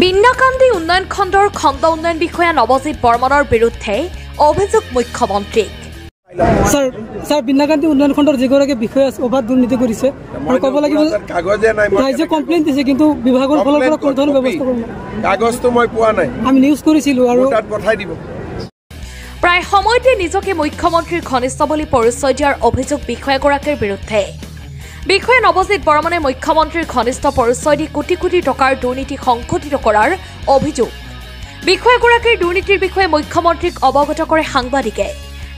বিন্নাকান্দি উন্নয়ন খণ্ডৰ খণ্ড উন্নয়ন বিষয়া নৱজিৎ বৰ্মনৰ বিৰুদ্ধে অভিযোগ মুখ্যমন্ত্ৰীক। স্যাৰ বিন্নাকান্দি উন্নয়ন খণ্ডৰ যিগৰাকী বিষয়া অবাধ দুৰ্নীতি কৰিছে আৰু ক'ব লাগিব কাগজে নাই ৰাইজে কমপ্লেইন দিছে কিন্তু বিভাগৰ ফালৰ পৰা কোনো ধৰণৰ ব্যৱস্থা কৰা নাই। কাগজটো মই পোৱা নাই, আমি নিউজ কৰিছিলো আৰু তাত পঠাই দিব। প্ৰায় সময়তে নিজকে মুখ্যমন্ত্ৰীৰ ঘনিষ্ঠ বুলি পৰিচয় দিয়াৰ অভিযোগ বিষয়াগৰাকীৰ বিৰুদ্ধে। বিষয়া নৱজিৎ বৰ্মনে মুখ্যমন্ত্ৰীৰ ঘনিষ্ঠ পৰিচয় দি কোটি কোটি টকাৰ দুৰ্নীতি সংঘটিত কৰাৰ অভিযোগ। বিষয়াগৰাকীৰ দুৰ্নীতিৰ বিষয়ে মুখ্যমন্ত্ৰীক অৱগত কৰে সাংবাদিকে।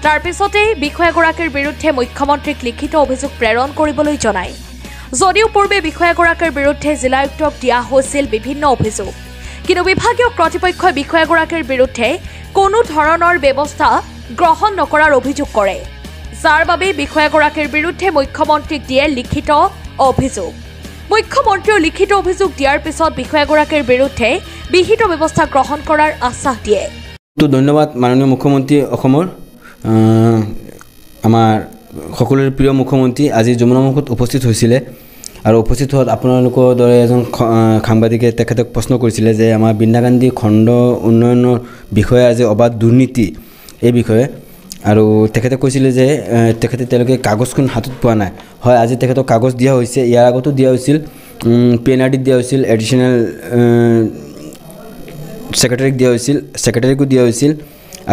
তাৰ পিছতেই বিষয়াগৰাকীৰ বিৰুদ্ধে মুখ্যমন্ত্ৰীক লিখিত অভিযোগ প্ৰেৰণ কৰিবলৈ জনায়। যদিও পূৰ্বে বিষয়াগৰাকীৰ বিৰুদ্ধে জিলায়ুক্তক দিয়া হৈছিল বিভিন্ন অভিযোগ, কিন্তু বিভাগীয় কৰ্তৃপক্ষই বিষয়াগৰাকীৰ বিৰুদ্ধে কোনো ধৰণৰ ব্যৱস্থা গ্ৰহণ নকৰাৰ অভিযোগ কৰে, যাৰ বাবে বিষয়াগৰাকীৰ বিৰুদ্ধে মুখ্যমন্ত্ৰীক দিয়ে লিখিত অভিযোগ। মুখ্যমন্ত্ৰীয়ে লিখিত অভিযোগ দিয়াৰ পিছত বিষয়াগৰাকীৰ বিৰুদ্ধে বিহিত ব্যৱস্থা গ্ৰহণ কৰাৰ আশ্বাস দিয়ে। ধন্যবাদ মাননীয় মুখ্যমন্ত্ৰী অসমৰ আমাৰ সকলোৰে প্ৰিয় মুখ্যমন্ত্ৰী আজি যমুনা মুখত উপস্থিত হৈছিলে আৰু উপস্থিত হোৱাত আপোনালোকৰ দৰে এজন সাংবাদিকে তেখেতক প্ৰশ্ন কৰিছিলে যে আমাৰ বিন্নাকান্দি খণ্ড উন্নয়নৰ বিষয়ে আজি অবাধ দুৰ্নীতি এই বিষয়ে, আৰু তেখেতে কৈছিলে যে তেওঁলোকে কাগজখন হাতত পোৱা নাই। হয়, আজি তেখেতক কাগজ দিয়া হৈছে, ইয়াৰ আগতো দিয়া হৈছিল, PNRDত দিয়া হৈছিল, এডিশ্যনেল ছেক্ৰেটাৰীক দিয়া হৈছিল, ছেক্ৰেটাৰীকো দিয়া হৈছিল,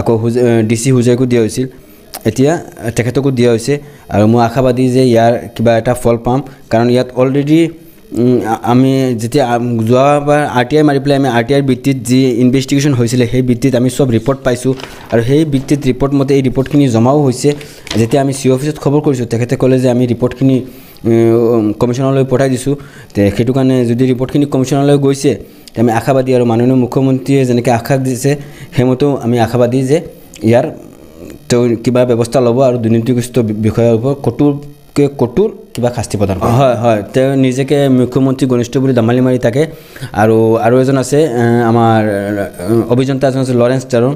আকৌ DC হুজাইকো দিয়া হৈছিল, এতিয়া তেখেতকো দিয়া হৈছে। আৰু মই আশাবাদী যে ইয়াৰ কিবা এটা ফল পাম, কাৰণ ইয়াত অলৰেডি আমি যেতিয়া যোৱাবাৰ RTI মাৰি পেলাই আমি RTIৰ ভিত্তিত যি ইনভেষ্টিগেশ্যন হৈছিলে সেই ভিত্তিত আমি চব ৰিপৰ্ট পাইছোঁ, আৰু সেই ভিত্তিত ৰিপৰ্ট মতে এই ৰিপৰ্টখিনি জমাও হৈছে। যেতিয়া আমি CO অফিচত খবৰ কৰিছোঁ, তেখেতে ক'লে যে আমি ৰিপৰ্টখিনি কমিশ্যনলৈ পঠাই দিছোঁ। সেইটো কাৰণে যদি ৰিপৰ্টখিনি কমিশ্যনলৈ গৈছে, আমি আশাবাদী, আৰু মাননীয় মুখ্যমন্ত্ৰীয়ে যেনেকৈ আশ্বাস দিছে সেইমতেও আমি আশাবাদী যে ইয়াৰ তেওঁ কিবা ব্যৱস্থা ল'ব আৰু দুৰ্নীতিগ্ৰস্ত বিষয়াৰ ওপৰত কঠোৰ কিবা শাস্তি প্ৰদান কৰে। হয়, তেওঁ নিজকে মুখ্যমন্ত্ৰী ঘনিষ্ঠ বুলি দামালি মাৰি থাকে। আৰু এজন আছে আমাৰ অভিযন্তা এজন আছে লৰেঞ্চ টাৰুন,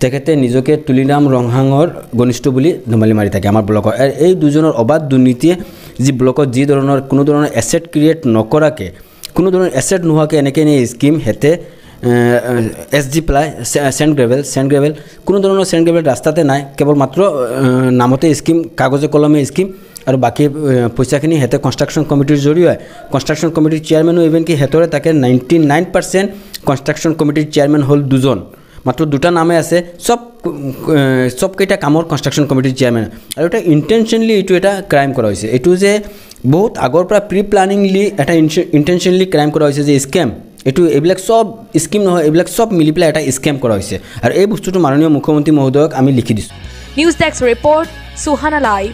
তেখেতে নিজকে তুলিৰাম ৰংহাঙৰ ঘনিষ্ঠ বুলি দামালি মাৰি থাকে আমাৰ ব্লকৰ। এই দুজনৰ অবাধ দুৰ্নীতিয়ে যি ব্লকত যি ধৰণৰ কোনো ধৰণৰ এছেট ক্ৰিয়েট নকৰাকৈ, কোনো ধৰণৰ এছেট নোহোৱাকৈ এনেকৈ স্কিম হেঁতে SG প্লাই চেণ্ড গ্ৰেভেল কোনো ধৰণৰ চেণ্ড গ্ৰেভেল ৰাস্তাতে নাই, কেৱল মাত্ৰ নামতে স্কিম, কাগজে কলমে স্কিম, আৰু বাকী পইচাখিনি সিহঁতে কনষ্ট্ৰাকশ্যন কমিটিৰ জৰিয়তে, কনষ্ট্ৰাকশ্যন কমিটিৰ চেয়াৰমেনো ইভেন কি সিহঁতৰে তাকে 99% কনষ্ট্ৰাকশ্যন কমিটিৰ চেয়াৰমেন হ'ল দুজন, মাত্ৰ দুটা নামে আছে, চবকেইটা কামৰ কনষ্ট্ৰাকশ্যন কমিটিৰ চেয়াৰমেন। আৰু এটা ইণ্টেনশ্যনলি এইটো এটা ক্ৰাইম কৰা হৈছে, এইটো যে বহুত আগৰ পৰা প্ৰি প্লানিংলি এটা ইণ্টেনশ্যনলি ক্ৰাইম কৰা হৈছে যে স্কেম, এইবিলাক চব স্কিম নহয়, এইবিলাক চব মিলি পেলাই এটা স্কেম কৰা হৈছে, আৰু এই বস্তুটো মাননীয় মুখ্যমন্ত্ৰী মহোদয়ক আমি লিখি দিছোঁ। News desk report, Suhana live.